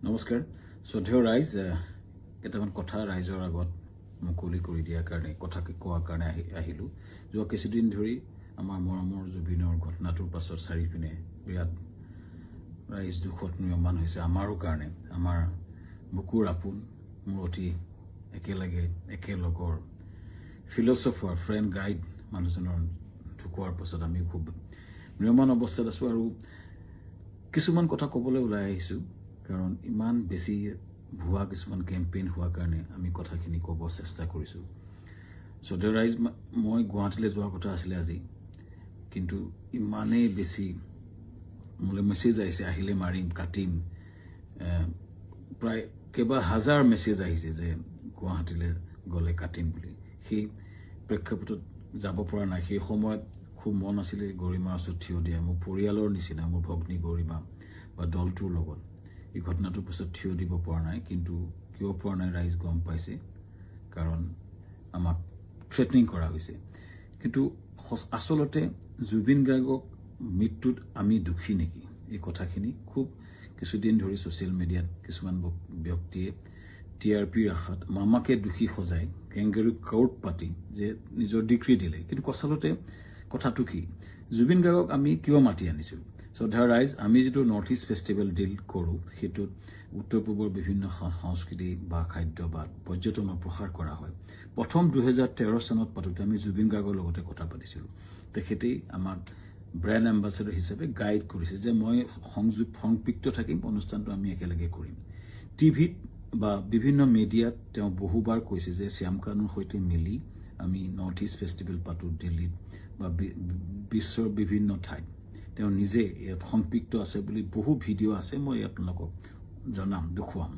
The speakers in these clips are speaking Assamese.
নমস্কাৰ শ্ৰদ্ধেয় ৰাইজ কেইটামান কথা ৰাইজৰ আগত মুকলি কৰি দিয়াৰ কাৰণে কথা কোৱাৰ কাৰণে আহিলো যোৱা কিছুদিন ধৰি আমাৰ মৰমৰ জুবিনৰ ঘটনাটোৰ পাছত চাৰিপিনে বিৰাট ৰাইজ দুখত নিয়মান হৈছে আমাৰো কাৰণে আমাৰ বুকুৰ আপোন মোৰ অতি একেলগৰ ফিলছফাৰ ফ্ৰেণ্ড গাইড মানুহজনৰ ঢুকোৱাৰ পাছত আমি খুব নিয়মান অৱস্থাত আছো আৰু কিছুমান কথা ক'বলৈ ওলাই আহিছো কাৰণ ইমান বেছি ভুৱা কিছুমান কেম্পেইন হোৱাৰ কাৰণে আমি কথাখিনি ক'ব চেষ্টা কৰিছো শ্ৰদ্ধেয় ৰাইজ মই গুৱাহাটীলৈ যোৱাৰ কথা আছিলে আজি কিন্তু ইমানেই বেছি মোলৈ মেছেজ আহিছে আহিলে মাৰিম কাটিম প্ৰায় কেইবা হাজাৰ মেছেজ আহিছে যে গুৱাহাটীলৈ গ'লে কাটিম বুলি সেই প্ৰেক্ষাপটত যাব পৰা নাই সেই সময়ত খুব মন আছিলে গৰিমাৰ ওচৰত থিয় দিয়া মোৰ পৰিয়ালৰ নিচিনা মোৰ ভগ্নী গৰিমা বা দলটোৰ লগত এই ঘটনাটোৰ পিছত থিয় দিব পৰা নাই কিন্তু কিয় পৰা নাই ৰাইজ গম পাইছে কাৰণ আমাক থ্ৰেটনিং কৰা হৈছে কিন্তু আচলতে জুবিন গাৰ্গক মৃত্যুত আমি দুখী নেকি এই কথাখিনি খুব কিছুদিন ধৰি ছ'চিয়েল মিডিয়াত কিছুমান ব্যক্তিয়ে টিআৰপিৰ আশাত মামাকে দুখী সজাই কেংগেৰু কাউট পাতি যে নিজৰ ডিগ্ৰী দিলে কিন্তু আচলতে কথাটো কি জুবিন গাৰ্গক আমি কিয় মাতি আনিছিলোঁ শ্ৰদ্ধা ৰাইজ আমি যিটো নৰ্থ ইষ্ট ফেষ্টিভেল ডিল কৰোঁ সেইটোত উত্তৰ পূবৰ বিভিন্ন সংস্কৃতি বা খাদ্য বা পৰ্যটনৰ প্ৰসাৰ কৰা হয় প্ৰথম 2013 চনত পাতোঁতে আমি জুবিন গাৰ্গৰ লগতে কথা পাতিছিলোঁ তেখেতেই আমাক ব্ৰেণ্ড এম্বাছাডৰ হিচাপে গাইড কৰিছে যে মই সংপৃক্ত থাকিম অনুষ্ঠানটো আমি একেলগে কৰিম টিভিত বা বিভিন্ন মিডিয়াত তেওঁ বহুবাৰ কৈছে যে শ্যামকানুৰ সৈতে মিলি আমি নৰ্থ ইষ্ট ফেষ্টিভেল পাতোঁ দিল্লীত বা বিশ্বৰ বিভিন্ন ঠাইত তেওঁ নিজে ইয়াত সংপৃক্ত আছে বুলি বহু ভিডিঅ' আছে মই আপোনালোকক জনাম দেখুৱাম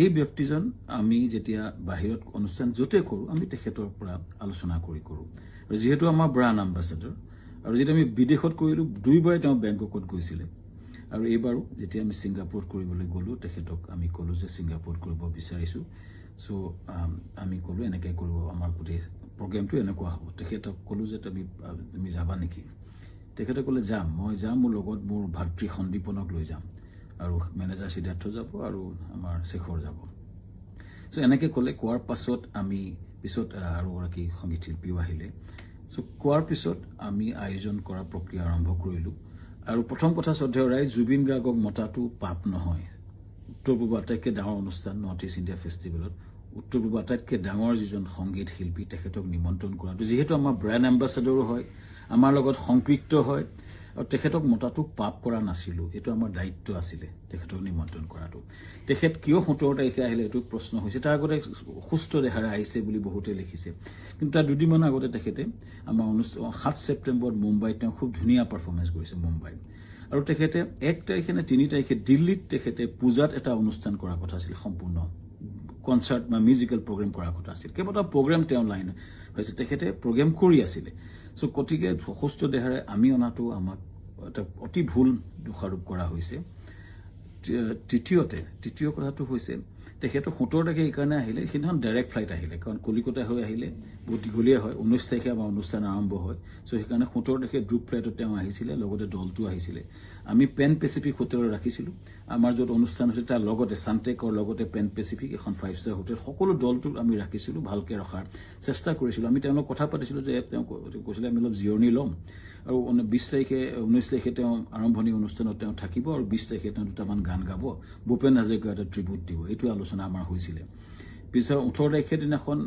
এই ব্যক্তিজন আমি যেতিয়া বাহিৰত অনুষ্ঠান য'তে কৰোঁ আমি তেখেতৰ পৰা আলোচনা কৰোঁ আৰু যিহেতু আমাৰ ব্ৰাণ্ড এম্বাছাডৰ আৰু যেতিয়া আমি বিদেশত কৰিলোঁ দুইবাৰে তেওঁ বেংককত গৈছিলে আৰু এইবাৰো যেতিয়া আমি ছিংগাপুৰত কৰিবলৈ গ'লোঁ তেখেতক আমি ক'লোঁ যে ছিংগাপুৰত কৰিব বিচাৰিছোঁ চ' আমি ক'লোঁ এনেকৈ কৰিব আমাৰ গোটেই প্ৰগ্ৰেমটো এনেকুৱা হ'ব তেখেতক ক'লোঁ যে তুমি যাবা নেকি তেখেতে ক'লে যাম মই যাম মোৰ লগত মোৰ ভাতৃ সন্দীপনক লৈ যাম আৰু মেনেজাৰ সিদ্ধাৰ্থ যাব আৰু আমাৰ শেখৰ যাব চ' এনেকৈ ক'লে কোৱাৰ পাছত আমি পিছত আৰু এগৰাকী সংগীত শিল্পীও আহিলে চ' কোৱাৰ পিছত আমি আয়োজন কৰা প্ৰক্ৰিয়া আৰম্ভ কৰিলোঁ আৰু প্ৰথম কথা শ্ৰদ্ধেয় ৰাইজ জুবিন গাৰ্গক মতাটো পাপ নহয় উত্তৰ পূৰ্ব আটাইতকৈ ডাঙৰ অনুষ্ঠান নৰ্থ ইষ্ট ইণ্ডিয়া ফেষ্টিভেলত উত্তৰ পূৰ্ব আটাইতকৈ ডাঙৰ যিজন সংগীত শিল্পী তেখেতক নিমন্ত্ৰণ কৰাটো যিহেতু আমাৰ ব্ৰেণ্ড এম্বাছাডৰো হয় আমাৰ লগত সংপৃক্ত হয় আৰু তেখেতক মতাটো পাপ কৰা নাছিলোঁ এইটো আমাৰ দায়িত্ব আছিলে তেখেতক নিমন্ত্ৰণ কৰাটো তেখেত কিয় 17 তাৰিখে আহিলে এইটো প্ৰশ্ন হৈছে তাৰ আগতে সুস্থ দেহাৰে আহিছে বুলি বহুতে লিখিছে কিন্তু তাৰ দুদিনমান আগতে তেখেতে আমাৰ 7 ছেপ্টেম্বৰত মুম্বাইত তেওঁ খুব ধুনীয়া পাৰফৰ্মেঞ্চ কৰিছে মুম্বাইত আৰু তেখেতে 1 তাৰিখে নে 3 তাৰিখে দিল্লীত তেখেতে পূজাত এটা অনুষ্ঠান কৰাৰ কথা আছিল সম্পূৰ্ণ কনচাৰ্ট বা মিউজিকেল প্ৰগ্ৰেম কৰাৰ কথা আছিল কেইবাটাও প্ৰগ্ৰেম তেওঁ লাইন হৈছে তেখেতে প্ৰগ্ৰেম কৰি আছিলে চ' গতিকে সুস্থ দেহাৰে আমি অনাটো আমাক এটা অতি ভুল দোষাৰোপ কৰা হৈছে তৃতীয় কথাটো হৈছে তেখেতৰ 17 তাৰিখে এইকাৰণে আহিলে সেইদিনাখন ডাইৰেক্ট ফ্লাইট আহিলে কাৰণ কলিকতা হৈ আহিলে বহুত দীঘলীয়া হয় 19 তাৰিখে আমাৰ অনুষ্ঠান আৰম্ভ হয় চ' সেইকাৰণে 17 তাৰিখে গ্ৰুপ ফ্লাইটত তেওঁ আহিছিলে লগতে দলটো আহিছিলে আমি পেন পেচিফিক হোটেলত ৰাখিছিলোঁ আমাৰ য'ত অনুষ্ঠান হৈছিল তাৰ লগতে চানটেকৰ লগতে পেন পেচিফিক এখন 5-star হোটেল সকলো দলটো আমি ৰাখিছিলোঁ ভালকৈ ৰখাৰ চেষ্টা কৰিছিলোঁ আমি তেওঁলোকক কথা পাতিছিলোঁ যে তেওঁ কৈছিলে আমি অলপ জিৰণি ল'ম আৰু 19 তাৰিখে তেওঁ আৰম্ভণি অনুষ্ঠানত তেওঁ থাকিব আৰু 20 তাৰিখে তেওঁ দুটামান গান গাব ভূপেন হাজৰিকাৰ এটা ট্ৰিবিউট দিব এইটো আলোচনা আমাৰ হৈছিলে পিছত 18 তাৰিখে দিনাখন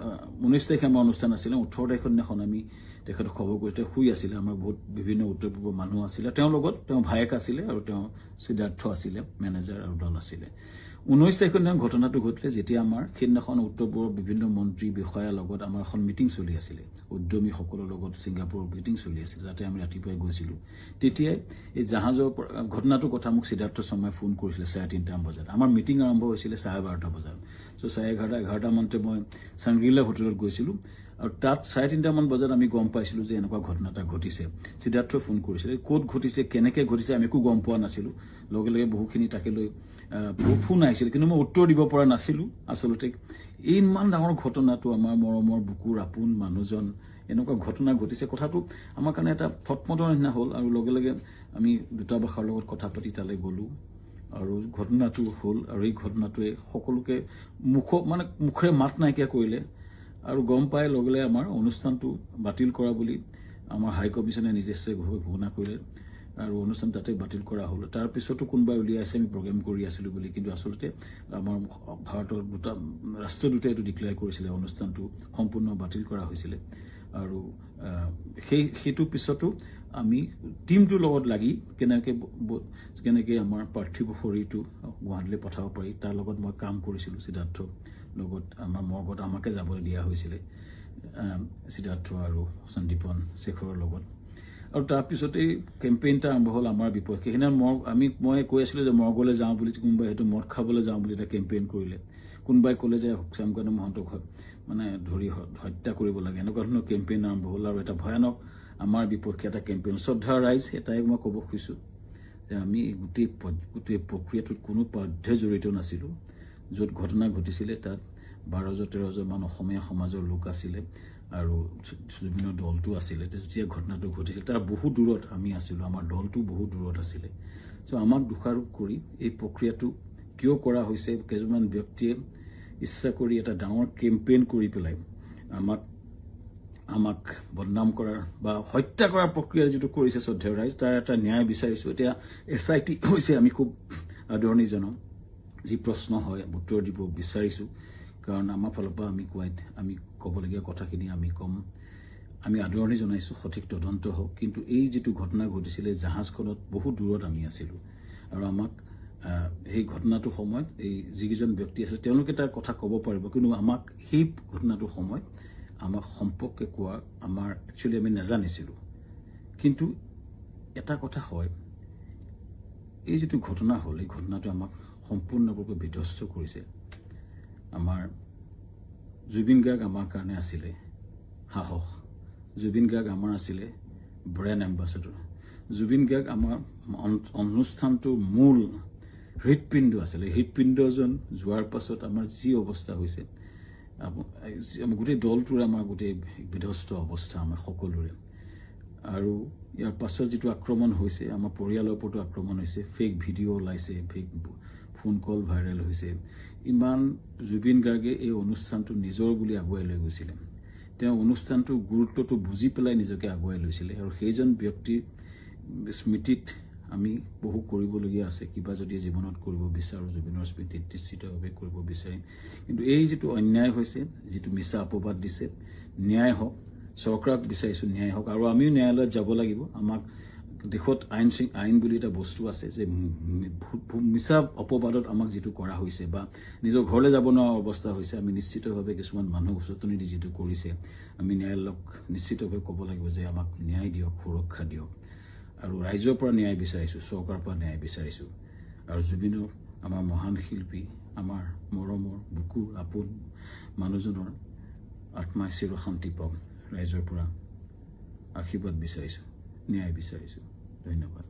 19 তাৰিখে আমাৰ অনুষ্ঠান আছিলে 18 তাৰিখৰ দিনাখন আমি তেখেতক খবৰ কৰিতে শুই আছিলে আমাৰ বহুত বিভিন্ন উত্তৰ পূৰ্বৰ মানুহ আছিলে তেওঁৰ লগত তেওঁ ভায়েক আছিলে আৰু তেওঁ সিদ্ধাৰ্থ আছিলে মেনেজাৰ আৰু দল আছিলে 19 তাৰিখৰ দিনা ঘটনাটো ঘটিলে যেতিয়া আমাৰ সেইদিনাখন উত্তৰ পূৰ্বৰ বিভিন্ন মন্ত্ৰী বিষয়াৰ লগত আমাৰ এখন মিটিং চলি আছিলে উদ্যমীসকলৰ লগত ছিংগাপুৰৰ মিটিং চলি আছিলে যাতে আমি ৰাতিপুৱাই গৈছিলোঁ তেতিয়াই এই জাহাজৰ ঘটনাটোৰ কথা মোক সিদ্ধাৰ্থ শৰ্মাই ফোন কৰিছিলে 3:30 বজাত আমাৰ মিটিং আৰম্ভ হৈছিলে 12:30 বজাত চ' 11:30 মানতে মই চাংগ্ৰিলা হোটেলত গৈছিলোঁ আৰু তাত 3:30 মান বজাত আমি গম পাইছিলোঁ যে এনেকুৱা ঘটনা এটা ঘটিছে সিদ্ধাৰ্থই ফোন কৰিছিলে ক'ত ঘটিছে কেনেকৈ ঘটিছে আমি একো গম পোৱা নাছিলোঁ লগে লগে বহুখিনি তাকে লৈ ফোন আহিছিল কিন্তু মই উত্তৰ দিব পৰা নাছিলোঁ আচলতে ইমান ডাঙৰ ঘটনাটো আমাৰ মৰমৰ বুকুৰ আপোন মানুহজন এনেকুৱা ঘটনা ঘটিছে কথাটো আমাৰ কাৰণে এটা থটমটৰ নিচিনা হ'ল আৰু লগে লগে আমি দূতাবাসৰ লগত কথা পাতি তালৈ গ'লোঁ আৰু ঘটনাটো হ'ল আৰু এই ঘটনাটোৱে সকলোকে মুখৰে মাত নাইকিয়া কৰিলে আৰু গম পাই লগে আমাৰ অনুষ্ঠানটো বাতিল কৰা বুলি আমাৰ হাই কমিছনে নিজস্বভাৱে ঘোষণা কৰিলে আৰু অনুষ্ঠান তাতে বাতিল কৰা হ'ল তাৰ পিছতো কোনোবাই উলিয়াইছে আমি প্ৰগ্ৰেম কৰি আছিলোঁ বুলি কিন্তু আচলতে আমাৰ ভাৰতৰ ৰাষ্ট্ৰদূতে এইটো ডিক্লেয়াৰ কৰিছিলে অনুষ্ঠানটো সম্পূৰ্ণ বাতিল কৰা হৈছিলে আৰু সেইটো পিছতো আমি টিমটোৰ লগত লাগি কেনেকৈ আমাৰ পাৰ্থিৱ শৰীৰটো গুৱাহাটীলৈ পঠাব পাৰি তাৰ লগত মই কাম কৰিছিলোঁ সিদ্ধাৰ্থৰ লগত আমাৰ মৰ্গত আমাকে যাবলৈ দিয়া হৈছিলে সিদ্ধাৰ্থ আৰু সন্দীপন শেখৰৰ লগত আৰু তাৰপিছতে কেম্পেইনটা আৰম্ভ হ'ল আমাৰ বিপক্ষে সেইদিনা মই কৈ আছিলোঁ যে মৰ্গলৈ যাওঁ বুলি কোনোবাই সেইটো মদ খাবলৈ যাওঁ বুলি এটা কেম্পেইন কৰিলে কোনোবাই ক'লে যে শ্যামকান্ত মহন্তক মানে ধৰি হত্যা কৰিব লাগে এনেকুৱা ধৰণৰ কেম্পেইন আৰম্ভ হ'ল আৰু এটা ভয়ানক আমাৰ বিপক্ষে এটা কেম্পেইন শ্ৰদ্ধা ৰাইজ এটাই মই ক'ব খুজিছোঁ যে আমি গোটেই প্ৰক্ৰিয়াটোত কোনো পধ্যে জড়িত নাছিলোঁ য'ত ঘটনা ঘটিছিলে তাত 12-13জন মান অসমীয়া সমাজৰ লোক আছিলে আৰু বিভিন্ন দলটো আছিলে যেতিয়া ঘটনাটো ঘটিছিল তাৰ বহু দূৰত আমি আছিলোঁ আমাৰ দলটো বহু দূৰত আছিলে চ' আমাক দোষাৰোপ কৰি এই প্ৰক্ৰিয়াটো কিয় কৰা হৈছে কেইজনমান ব্যক্তিয়ে ইচ্ছা কৰি এটা ডাঙৰ কেম্পেইন কৰি পেলাই আমাক বদনাম কৰাৰ বা হত্যা কৰাৰ প্ৰক্ৰিয়া যিটো কৰিছে শ্ৰদ্ধা ৰাইজ তাৰ এটা ন্যায় বিচাৰিছোঁ এতিয়া SIT হৈছে আমি খুব আদৰণি জনাওঁ যি প্ৰশ্ন হয় উত্তৰ দিব বিচাৰিছোঁ কাৰণ আমাৰ ফালৰ পৰা আমি ক'বলগীয়া কথাখিনি আমি ক'ম আমি আদৰণি জনাইছোঁ সঠিক তদন্ত হওক কিন্তু এই যিটো ঘটনা ঘটিছিলে জাহাজখনত বহু দূৰত আমি আছিলোঁ আৰু আমাক এই ঘটনাটোৰ সময়ত এই যিকেইজন ব্যক্তি আছে তেওঁলোকে তাৰ কথা ক'ব পাৰিব কিন্তু আমাক সেই ঘটনাটোৰ সময়ত আমাক সম্পৰ্কে কোৱা আমাৰ একচুৱেলি আমি নাজানিছিলোঁ কিন্তু এটা কথা হয় এই যিটো ঘটনা হ'ল এই ঘটনাটো আমাক সম্পূৰ্ণৰূপে বিধ্বস্ত কৰিছে আমাৰ জুবিন গাৰ্গ আমাৰ কাৰণে আছিলে সাহস জুবিন গাৰ্গ আমাৰ আছিলে ব্ৰেণ্ড এম্বাছাডৰ জুবিন গাৰ্গ আমাৰ অনুষ্ঠানটোৰ মূল হৃদপিণ্ড আছিলে হৃদপিণ্ডজন যোৱাৰ পাছত আমাৰ যি অৱস্থা হৈছে গোটেই দলটোৰে আমাৰ গোটেই বিধ্বস্ত অৱস্থা আমাৰ সকলোৰে আৰু ইয়াৰ পাছত যিটো আক্ৰমণ হৈছে আমাৰ পৰিয়ালৰ ওপৰতো আক্ৰমণ হৈছে ফেক ভিডিঅ' ওলাইছে ফেক ফোন কল ভাইৰেল হৈছে ইমান জুবিন গাৰ্গে এই অনুষ্ঠানটো নিজৰ বুলি আগুৱাই লৈ গৈছিলে তেওঁ অনুষ্ঠানটোৰ গুৰুত্বটো বুজি পেলাই নিজকে আগুৱাই লৈছিলে আৰু সেইজন ব্যক্তিৰ স্মৃতিত আমি বহু কৰিবলগীয়া আছে কিবা যদি জীৱনত কৰিব বিচাৰোঁ জুবিনৰ স্মৃতিত নিশ্চিতভাৱে কৰিব বিচাৰিম কিন্তু এই যিটো অন্যায় হৈছে যিটো মিছা অপবাদ দিছে ন্যায় হওক চৰকাৰক বিচাৰিছোঁ ন্যায় হওক আৰু আমিও ন্যায়ালয়ত যাব লাগিব আমাক দেশত আইন বুলি এটা বস্তু আছে যে মিছা অপবাদত আমাক যিটো কৰা হৈছে বা নিজৰ ঘৰলৈ যাব নোৱাৰা অৱস্থা হৈছে আমি নিশ্চিতভাৱে কিছুমান মানুহ উচতনি দি যিটো কৰিছে আমি ন্যায়ালয়ক নিশ্চিতভাৱে ক'ব লাগিব যে আমাক ন্যায় দিয়ক সুৰক্ষা দিয়ক আৰু ৰাইজৰ পৰা ন্যায় বিচাৰিছোঁ চৰকাৰৰ পৰা ন্যায় বিচাৰিছোঁ আৰু জুবিনক আমাৰ মহান শিল্পী আমাৰ মৰমৰ বুকুৰ আপোন মানুহজনৰ আত্মাই চিৰ শান্তি পাওক ৰাইজৰ পৰা আশীৰ্বাদ বিচাৰিছোঁ ন্যায় বিচাৰিছোঁ ধন্যবাদ